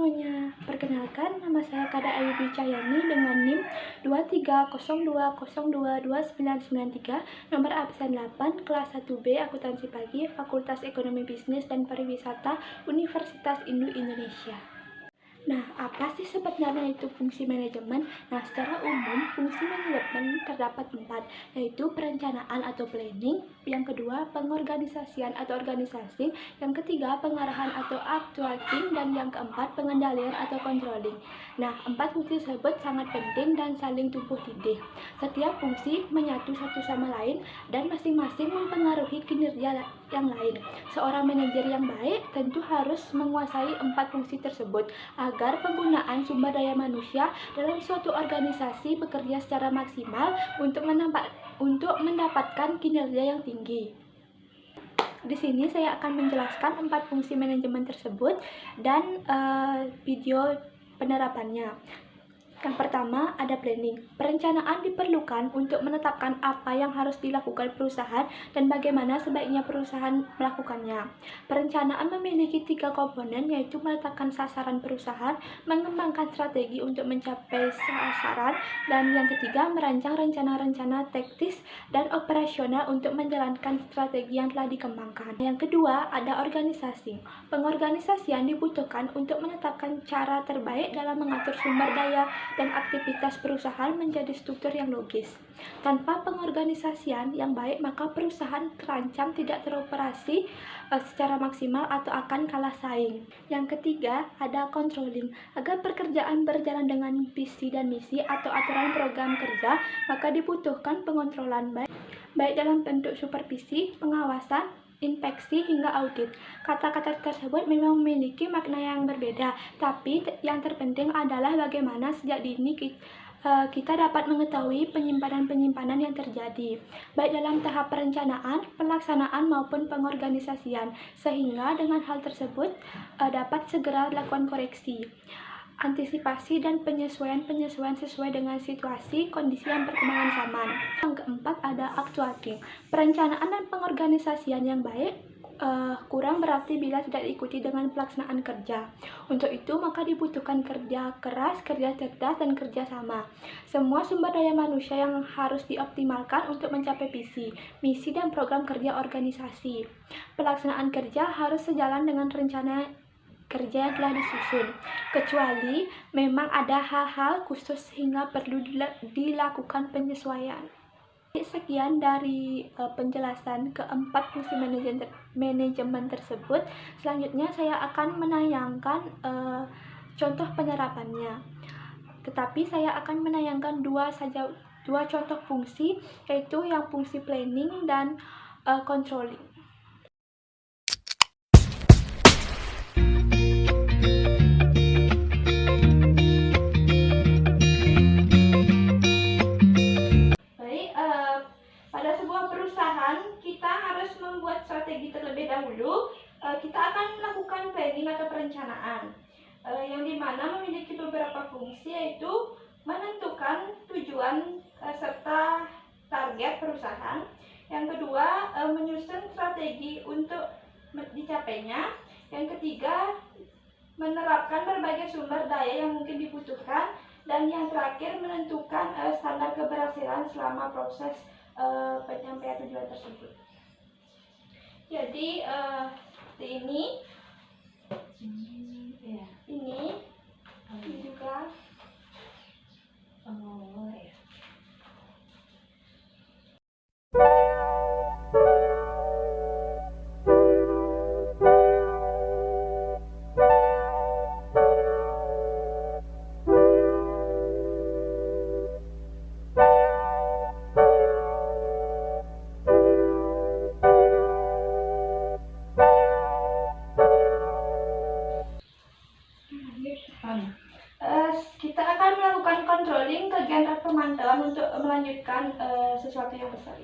semuanya, perkenalkan nama saya Kada Ayu Dwi Cahyani dengan NIM 2302022993, nomor absen 8, kelas 1B, akuntansi pagi, Fakultas Ekonomi Bisnis dan Pariwisata, Universitas Indonesia. Nah, apa sih sebenarnya itu fungsi manajemen? Nah, secara umum, fungsi manajemen terdapat 4, yaitu perencanaan atau planning, yang kedua, pengorganisasian atau organisasi, yang ketiga, pengarahan atau actuating, dan yang keempat, pengendalian atau controlling. Nah, 4 fungsi tersebut sangat penting dan saling tumpuk tindih. Setiap fungsi menyatu satu sama lain dan masing-masing mempengaruhi kinerja yang lain. Seorang manajer yang baik tentu harus menguasai 4 fungsi tersebut agar penggunaan sumber daya manusia dalam suatu organisasi bekerja secara maksimal untuk mendapatkan kinerja yang tinggi. Di sini saya akan menjelaskan 4 fungsi manajemen tersebut dan video penerapannya. Yang pertama, ada planning. Perencanaan diperlukan untuk menetapkan apa yang harus dilakukan perusahaan dan bagaimana sebaiknya perusahaan melakukannya. Perencanaan memiliki 3 komponen, yaitu menetapkan sasaran perusahaan, mengembangkan strategi untuk mencapai sasaran, dan yang ketiga, merancang rencana-rencana taktis dan operasional untuk menjalankan strategi yang telah dikembangkan. Yang kedua, ada organisasi. Pengorganisasian dibutuhkan untuk menetapkan cara terbaik dalam mengatur sumber daya dan aktivitas perusahaan menjadi struktur yang logis. Tanpa pengorganisasian yang baik, maka perusahaan terancam tidak teroperasi secara maksimal atau akan kalah saing. Yang ketiga, ada controlling. Agar pekerjaan berjalan dengan visi dan misi atau aturan program kerja, maka dibutuhkan pengontrolan baik dalam bentuk supervisi, pengawasan, inspeksi hingga audit. Kata-kata tersebut memang memiliki makna yang berbeda, tapi yang terpenting adalah bagaimana sejak dini kita dapat mengetahui penyimpanan-penyimpanan yang terjadi, baik dalam tahap perencanaan, pelaksanaan maupun pengorganisasian, sehingga dengan hal tersebut dapat segera dilakukan koreksi, antisipasi dan penyesuaian sesuai dengan situasi kondisi yang perkembangan zaman. Yang keempat, ada actuating. Perencanaan dan pengorganisasian yang baik kurang berarti bila tidak diikuti dengan pelaksanaan kerja. Untuk itu maka dibutuhkan kerja keras, kerja cerdas, dan kerja sama. Semua sumber daya manusia yang harus dioptimalkan untuk mencapai visi, misi, dan program kerja organisasi. Pelaksanaan kerja harus sejalan dengan rencana kerja yang telah disusun, kecuali memang ada hal-hal khusus sehingga perlu dilakukan penyesuaian. Sekian dari penjelasan keempat fungsi manajemen tersebut. Selanjutnya saya akan menayangkan contoh penerapannya. Tetapi saya akan menayangkan dua contoh fungsi, yaitu yang fungsi planning dan controlling. Pada sebuah perusahaan, kita harus membuat strategi terlebih dahulu. Kita akan melakukan planning atau perencanaan, yang dimana memiliki beberapa fungsi, yaitu menentukan tujuan serta target perusahaan. Yang kedua, menyusun strategi untuk dicapainya. Yang ketiga, menerapkan berbagai sumber daya yang mungkin dibutuhkan. Dan yang terakhir, menentukan standar keberhasilan selama proses pencapaian tujuan tersebut. Jadi ini juga kita akan melakukan controlling kegiatan pemantauan untuk melanjutkan sesuatu yang besar.